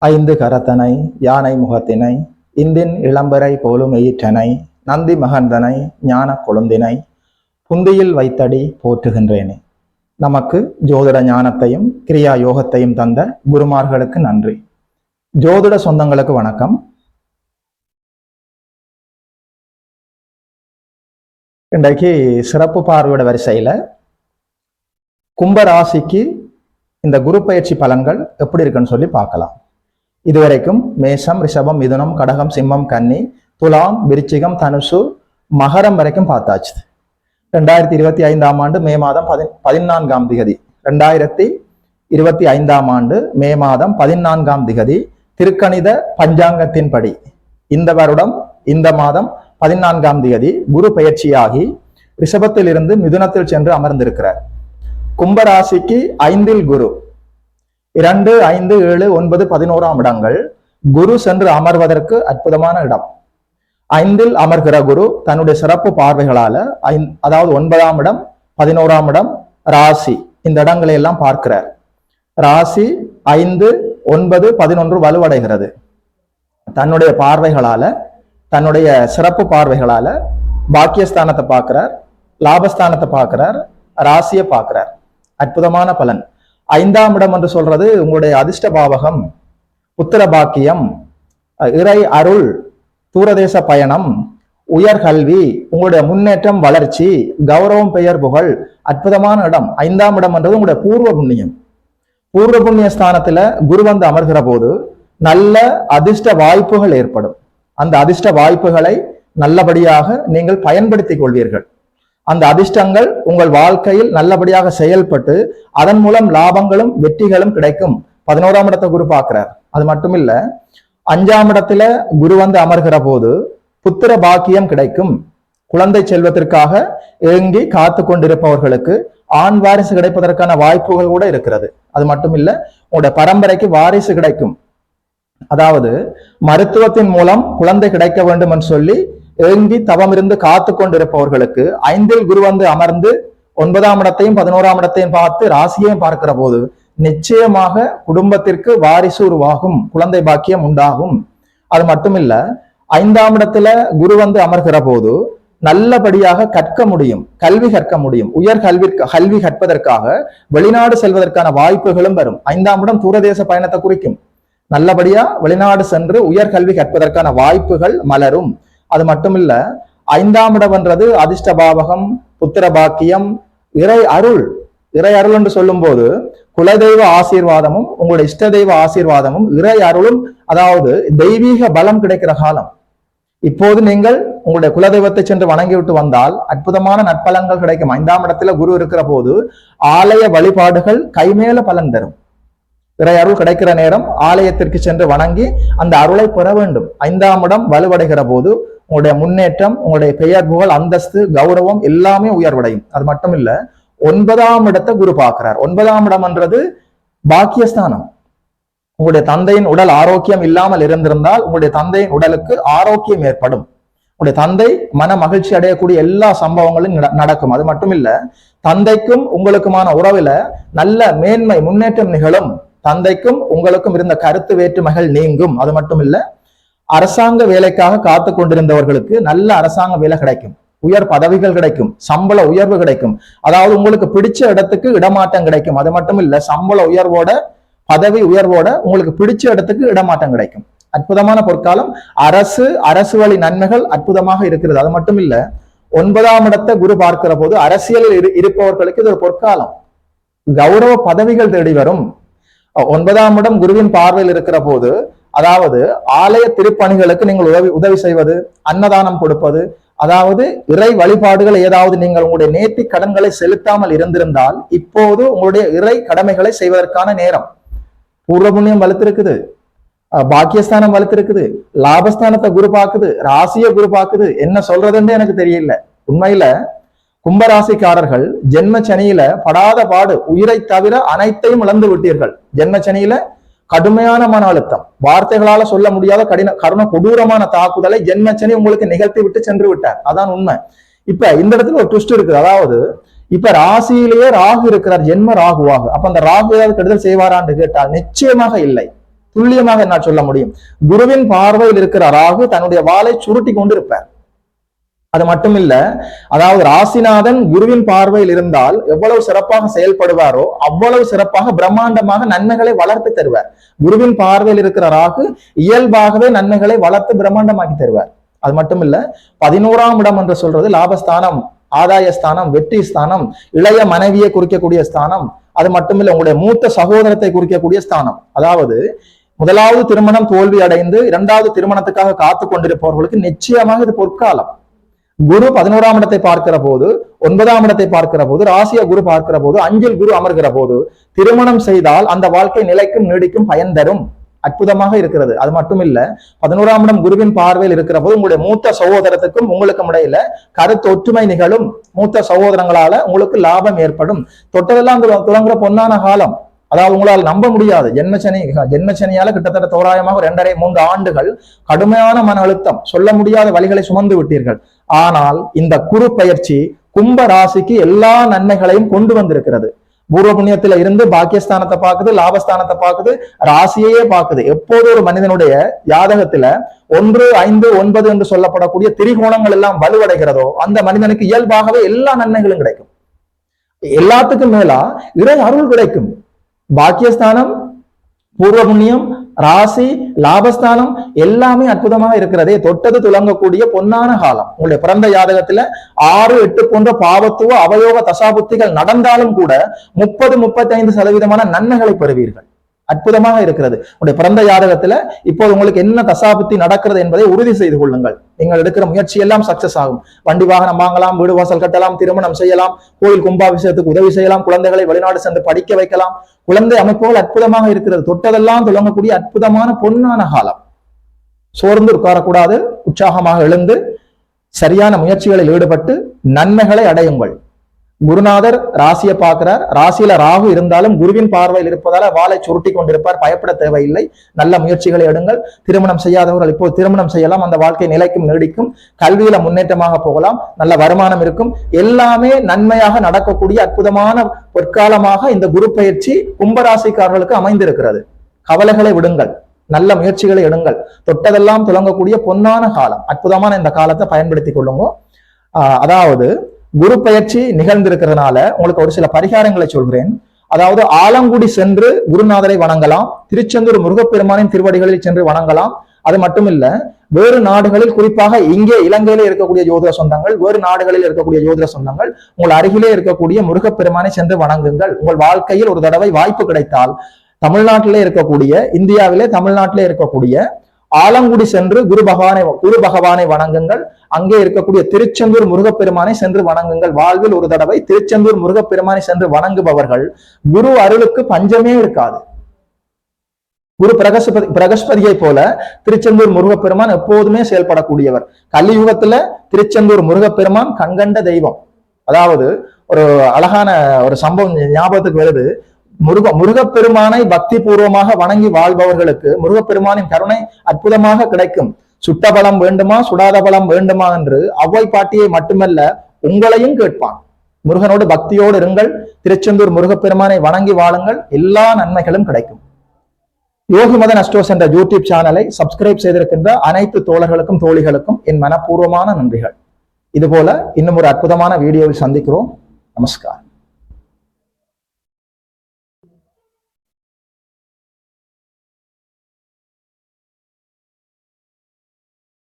ஐந்து கரத்தனை யானை முகத்தினை இந்தின் இளம்பரை போலும் எயிற்றனை நந்தி மகந்தனை ஞான கொழுந்தினை புந்தியில் வைத்தடி போற்றுகின்றேனே. நமக்கு ஜோதிட ஞானத்தையும் கிரியா யோகத்தையும் தந்த குருமார்களுக்கு நன்றி. ஜோதிட சொந்தங்களுக்கு வணக்கம். இன்றைக்கு சிறப்பு பார்வையோட வரிசையில கும்பராசிக்கு இந்த குரு பயிற்சி பலன்கள் எப்படி இருக்குன்னு சொல்லி பார்க்கலாம். இதுவரைக்கும் மேஷம், ரிஷபம், மிதுனம், கடகம், சிம்மம், கன்னி, துலாம், விருச்சிகம், தனுசு, மகரம் வரைக்கும் பார்த்தாச்சு. 2025 ஆண்டு மே மாதம் 14ஆம் திகதி 2025 ஆண்டு மே மாதம் 14ஆம் திகதி திருக்கணித பஞ்சாங்கத்தின்படி இந்த வருடம் இந்த மாதம் 14ஆம் திகதி குரு பயிற்சியாகி ரிஷபத்தில் இருந்து மிதுனத்தில் சென்று அமர்ந்திருக்கிறார். கும்பராசிக்கு 5இல் குரு 2, 5, 7, 9, 11ஆம் இடங்கள் குரு சென்று அமர்வதற்கு அற்புதமான இடம். 5இல் அமர்கிற குரு தன்னுடைய சிறப்பு பார்வைகளால அதாவது 9ஆம் இடம், 11ஆம் இடம், ராசி இந்த இடங்களை எல்லாம் பார்க்கிறார். ராசி 5, 9, 11 வலுவடைகிறது. தன்னுடைய பார்வைகளால தன்னுடைய சிறப்பு பார்வைகளால பாக்கியஸ்தானத்தை பார்க்கிறார், லாபஸ்தானத்தை பார்க்கிறார், ராசியை பார்க்கிறார். அற்புதமான பலன். 5ஆம் இடம் என்று சொல்றது உங்களுடைய அதிர்ஷ்ட பாவகம், புத்திர பாக்கியம், இறை அருள், தூரதேச பயணம், உயர்கல்வி, உங்களுடைய முன்னேற்றம், வளர்ச்சி, கௌரவம், பெயர் புகழ். அற்புதமான இடம் 5ஆம் இடம் என்றது உங்களுடைய பூர்வ புண்ணியம். பூர்வ புண்ணிய ஸ்தானத்துல குரு வந்து அமர்கிற போது நல்ல அதிர்ஷ்ட வாய்ப்புகள் ஏற்படும். அந்த அதிர்ஷ்ட வாய்ப்புகளை நல்லபடியாக நீங்கள் பயன்படுத்திக் கொள்வீர்கள். அந்த அதிர்ஷ்டங்கள் உங்கள் வாழ்க்கையில் நல்லபடியாக செயல்பட்டு அதன் மூலம் லாபங்களும் வெற்றிகளும் கிடைக்கும். 11ஆம் இடத்தை குரு பார்க்கிறார். அது மட்டும் இல்ல, 5ஆம் இடத்துல குரு வந்து அமர்கிற போது புத்திர பாக்கியம் கிடைக்கும். குழந்தை செல்வத்திற்காக ஏங்கி காத்து கொண்டிருப்பவர்களுக்கு ஆண் வாரிசு கிடைப்பதற்கான வாய்ப்புகள் கூட இருக்கிறது. அது மட்டும் இல்ல, உங்களுடைய பரம்பரைக்கு வாரிசு கிடைக்கும். அதாவது மருத்துவத்தின் மூலம் குழந்தை கிடைக்க வேண்டும் என்று சொல்லி ஏங்கி தவம் இருந்து காத்து கொண்டிருப்பவர்களுக்கு 5இல் குரு வந்து அமர்ந்து 9ஆம் இடத்தையும் 11ஆம் இடத்தையும் பார்த்து ராசியையும் பார்க்கிற போது நிச்சயமாக குடும்பத்திற்கு வாரிசு உருவாகும், குழந்தை பாக்கியம் உண்டாகும். அது மட்டும் இல்ல, 5ஆம் இடத்துல குரு வந்து அமர்கிற போது நல்லபடியாக கற்க முடியும், கல்வி கற்க முடியும். உயர் கல்வி கற்பதற்காக வெளிநாடு செல்வதற்கான வாய்ப்புகளும் வரும். 5ஆம் இடம் தூரதேச பயணத்தை குறிக்கும். நல்லபடியா வெளிநாடு சென்று உயர் கல்வி கற்பதற்கான வாய்ப்புகள் மலரும். அது மட்டும் இல்ல, 5ஆம் இடம் என்றது அதிர்ஷ்ட பாவகம், புத்திர பாக்கியம், இறை அருள். இறை அருள் என்று சொல்லும் போது குலதெய்வ ஆசீர்வாதமும் உங்களுடைய இஷ்ட தெய்வ ஆசீர்வாதமும் இறை அருளும், அதாவது தெய்வீக பலம் கிடைக்கிற காலம். இப்போது நீங்கள் உங்களுடைய குலதெய்வத்தை சென்று வணங்கிவிட்டு வந்தால் அற்புதமான நற்பலன்கள் கிடைக்கும். 5ஆம் இடத்துல குரு இருக்கிற போது ஆலய வழிபாடுகள் கைமேல பலன் தரும். இறை அருள் கிடைக்கிற நேரம் ஆலயத்திற்கு சென்று வணங்கி அந்த அருளை பெற வேண்டும். 5ஆம் இடம் வலுவடைகிற போது உங்களுடைய முன்னேற்றம், உங்களுடைய பெயர் புகழ், அந்தஸ்து, கௌரவம் எல்லாமே உயர்வடையும். அது மட்டும் இல்ல, 9ஆம் இடத்தை குரு பார்க்கிறார். 9ஆம் இடம் என்றது பாக்கியஸ்தானம். உங்களுடைய தந்தையின் உடல் ஆரோக்கியம் இல்லாமல் இருந்திருந்தால் உங்களுடைய தந்தையின் உடலுக்கு ஆரோக்கியம் ஏற்படும். உங்களுடைய தந்தை மன மகிழ்ச்சி அடையக்கூடிய எல்லா சம்பவங்களும் நடக்கும். அது மட்டும் இல்ல, தந்தைக்கும் உங்களுக்குமான உறவுல நல்ல மேன்மை முன்னேற்றம் நிகழும். தந்தைக்கும் உங்களுக்கும் இருந்த கருத்து வேற்றுமைகள் நீங்கும். அது மட்டும் இல்ல, அரசாங்க வேலைக்காக காத்து கொண்டிருந்தவர்களுக்கு நல்ல அரசாங்க வேலை கிடைக்கும், உயர் பதவிகள் கிடைக்கும், சம்பள உயர்வு கிடைக்கும். அதாவது உங்களுக்கு பிடிச்ச இடத்துக்கு இடமாற்றம் கிடைக்கும். அது மட்டும் இல்ல, சம்பள உயர்வோட பதவி உயர்வோட உங்களுக்கு பிடிச்ச இடத்துக்கு இடமாற்றம் கிடைக்கும். அற்புதமான பொற்காலம். அரசு வழி நன்மைகள் அற்புதமாக இருக்கிறது. அது மட்டும் இல்ல, 9ஆம் இடத்தை குரு பார்க்கிற போது அரசியலில் இருப்பவர்களுக்கு இது ஒரு பொற்காலம். கௌரவ பதவிகள் தேடி வரும். 9ஆம் இடம் குருவின் பார்வையில் இருக்கிற போது, அதாவது ஆலய திருப்பணிகளுக்கு நீங்கள் உதவி செய்வது, அன்னதானம் கொடுப்பது, அதாவது இறை வழிபாடுகள் ஏதாவது நீங்கள் உங்களுடைய நேர்த்தி கடன்களை செலுத்தாமல் இருந்திருந்தால் இப்போது உங்களுடைய இறை கடமைகளை செய்வதற்கான நேரம். பூர்வ புண்ணியம் வலுத்திருக்குது, பாக்கியஸ்தானம் வலுத்திருக்குது, லாபஸ்தானத்தை குரு பார்க்குது, ராசியை குரு பார்க்குது. என்ன சொல்றதுன்னு எனக்கு தெரியல. உண்மையில கும்பராசிக்காரர்கள் ஜென்ம சனியில படாத பாடு, உயிரை தவிர அனைத்தையும் இழந்து விட்டீர்கள். ஜென்ம சனியில கடுமையான மன அழுத்தம், வார்த்தைகளால சொல்ல முடியாத கருண கொடூரமான தாக்குதலை ஜென்ம சனி உங்களுக்கு நிகழ்த்தி விட்டு சென்று விட்டார். அதான் உண்மை. இப்ப இந்த இடத்துல ஒரு ட்விஸ்ட் இருக்குது. அதாவது இப்ப ராசியிலேயே ராகு இருக்கிறார், ஜென்ம ராகுவாக. அப்ப அந்த ராகு ஏதாவது கெடுதல் செய்வாரான்னு கேட்டால் நிச்சயமாக இல்லை. துல்லியமாக என்ன சொல்ல முடியும். குருவின் பார்வையில் இருக்கிற ராகு தன்னுடைய வாளை சுருட்டி கொண்டு இருப்பார். அது மட்டும் இல்ல, அதாவது ராசிநாதன் குருவின் பார்வையில் இருந்தால் எவ்வளவு சிறப்பாக செயல்படுவாரோ அவ்வளவு சிறப்பாக பிரம்மாண்டமாக நன்மைகளை வளர்த்து தருவார். குருவின் பார்வையில் இருக்கிற ராகு இயல்பாகவே நன்மைகளை வளர்த்து பிரம்மாண்டமாக்கி தருவார். அது மட்டும் இல்ல, 11ஆம் இடம் என்று சொல்றது லாபஸ்தானம், ஆதாய ஸ்தானம், வெற்றி ஸ்தானம், இளைய மனைவியை குறிக்கக்கூடிய ஸ்தானம். அது மட்டுமில்ல, உங்களுடைய மூத்த சகோதரத்தை குறிக்கக்கூடிய ஸ்தானம். அதாவது முதலாவது திருமணம் தோல்வி அடைந்து இரண்டாவது திருமணத்துக்காக காத்து கொண்டிருப்பவர்களுக்கு நிச்சயமாக இது பொற்காலம். குரு 11ஆம் இடத்தை பார்க்கிற போது, 9ஆம் இடத்தை பார்க்கிற போது, ராசிய குரு பார்க்கிற போது, 5இல் குரு அமர்கிற போது திருமணம் செய்தால் அந்த வாழ்க்கை நிலைக்கும் நீடிக்கும் பயன் தரும். அற்புதமாக இருக்கிறது. அது மட்டும் இல்ல, 11ஆம் இடம் குருவின் பார்வையில் இருக்கிற போது உங்களுடைய மூத்த சகோதரத்துக்கும் உங்களுக்கும் இடையில கருத்து ஒற்றுமை நிகழும். மூத்த சகோதரங்களால உங்களுக்கு லாபம் ஏற்படும். தொட்டதெல்லாம் துவங்குற பொன்னான காலம். அதாவது உங்களால் நம்ப முடியாது. ஜென்மசனியால கிட்டத்தட்ட தோராயமாக 2.5-3 ஆண்டுகள் கடுமையான மன அழுத்தம், சொல்ல முடியாத வழிகளை சுமந்து விட்டீர்கள். ஆனால் இந்த குரு பயிற்சி கும்ப ராசிக்கு எல்லா நன்மைகளையும் கொண்டு வந்திருக்கிறது. பூர்வ புண்ணியத்தில இருந்து பாக்கியஸ்தானத்தை பார்க்குது, லாபஸ்தானத்தை பார்க்குது, ராசியையே பார்க்குது. எப்போது ஒரு மனிதனுடைய ஜாதகத்துல 1, 5, 9 என்று சொல்லப்படக்கூடிய திரிகோணங்கள் எல்லாம் வலுவடைகிறதோ அந்த மனிதனுக்கு இயல்பாகவே எல்லா நன்மைகளும் கிடைக்கும். எல்லாத்துக்கும் மேலா இறை அருள் கிடைக்கும். பாக்கியஸ்தானம், பூர்வ புண்ணியம், ராசி, லாபஸ்தானம் எல்லாமே அற்புதமாக இருக்கிறதே. தொட்டது துலங்கக்கூடிய பொன்னான காலம். உங்களுடைய பிறந்த ஜாதகத்துல 6, 8 போன்ற பாவத்துவ அவயோக தசாபுத்திகள் நடந்தாலும் கூட 30-35% நன்மைகளை பெறுவீர்கள். அற்புதமாக இருக்கிறது. உங்களுடைய பிறந்த ஜாதகத்துல இப்போது உங்களுக்கு என்ன தசாபுத்தி நடக்கிறது என்பதை உறுதி செய்து கொள்ளுங்கள். நீங்கள் எடுக்கிற முயற்சி எல்லாம் சக்சஸ் ஆகும். வண்டி வாகனம் வாங்கலாம், வீடு வாசல் கட்டலாம், திருமணம் செய்யலாம், கோயில் கும்பாபிஷேகத்துக்கு உதவி செய்யலாம், குழந்தைகளை வெளிநாடு சென்று படிக்க வைக்கலாம். குழந்தை அமைப்புகள் அற்புதமாக இருக்கிறது. தொட்டதெல்லாம் துலங்கக்கூடிய அற்புதமான பொன்னான காலம். சோர்ந்து உட்காரக்கூடாது. உற்சாகமாக எழுந்து சரியான முயற்சிகளில் ஈடுபட்டு நன்மைகளை அடையுங்கள். குருநாதர் ராசியை பார்க்கிறார். ராசியில ராகு இருந்தாலும் குருவின் பார்வையில் இருப்பதால வாளை சுருட்டி கொண்டிருப்பார். பயப்பட தேவையில்லை. நல்ல முயற்சிகளை எடுங்கள். திருமணம் செய்யாதவர்கள் இப்போ திருமணம் செய்யலாம். அந்த வாழ்க்கை நிலைக்கும் நீடிக்கும். கல்வியில முன்னேற்றமாக போகலாம். நல்ல வருமானம் இருக்கும். எல்லாமே நன்மையாக நடக்கக்கூடிய அற்புதமான பொற்காலமாக இந்த குரு பயிற்சி கும்பராசிக்காரர்களுக்கு அமைந்திருக்கிறது. கவலைகளை விடுங்கள். நல்ல முயற்சிகளை எடுங்கள். தொட்டதெல்லாம் துலங்கக்கூடிய பொன்னான காலம். அற்புதமான இந்த காலத்தை பயன்படுத்திக் கொள்ளுங்க. அதாவது குரு பயிற்சி நிகழ்ந்திருக்கிறதுனால உங்களுக்கு ஒரு சில பரிகாரங்களை சொல்கிறேன். அதாவது ஆலங்குடி சென்று குருநாதரை வணங்கலாம். திருச்செந்தூர் முருகப்பெருமானின் திருவடிகளில் சென்று வணங்கலாம். அது மட்டும் இல்ல, வேறு நாடுகளில், குறிப்பாக இங்கே இலங்கையில இருக்கக்கூடிய ஜோதிட சொந்தங்கள், வேறு நாடுகளில் இருக்கக்கூடிய ஜோதிட சொந்தங்கள், உங்கள் அருகிலே இருக்கக்கூடிய முருகப்பெருமானை சென்று வணங்குங்கள். உங்கள் வாழ்க்கையில் ஒரு தடவை வாய்ப்பு கிடைத்தால் தமிழ்நாட்டிலே இருக்கக்கூடிய, இந்தியாவிலே தமிழ்நாட்டிலே இருக்கக்கூடிய ஆலங்குடி சென்று குரு பகவானை வணங்குங்கள். அங்கே இருக்கக்கூடிய திருச்செந்தூர் முருகப்பெருமானை சென்று வணங்குங்கள். வாழ்வில் ஒரு தடவை திருச்செந்தூர் முருகப்பெருமானை சென்று வணங்குபவர்கள் குரு அருளுக்கு பஞ்சமே இருக்காது. குரு பிரகஸ்பதியை போல திருச்செந்தூர் முருகப்பெருமான் எப்போதுமே செயல்படக்கூடியவர். கலியுகத்துல திருச்செந்தூர் முருகப்பெருமான் கண்கண்ட தெய்வம். அதாவது ஒரு அழகான ஒரு சம்பவம் ஞாபகத்துக்கு வருது. முருகப்பெருமானை பக்தி பூர்வமாக வணங்கி வாழ்பவர்களுக்கு முருகப்பெருமானின் கருணை அற்புதமாக கிடைக்கும். சுட்ட பலம் வேண்டுமா, சுடாத பலம் வேண்டுமா என்று அவ்வை பாட்டியை மட்டுமல்ல உங்களையும் கேட்பான். முருகனோடு பக்தியோடு இருங்கள். திருச்செந்தூர் முருகப்பெருமானை வணங்கி வாழுங்கள். எல்லா நன்மைகளும் கிடைக்கும். யோகி மதன் அஸ்ட்ரோஸ் என்ற யூடியூப் சேனலை சப்ஸ்கிரைப் செய்திருக்கின்ற அனைத்து தோழர்களுக்கும் தோழிகளுக்கும் என் மனப்பூர்வமான நன்றிகள். இதுபோல இன்னும் ஒரு அற்புதமான வீடியோவில் சந்திக்கிறோம். நமஸ்காரம்.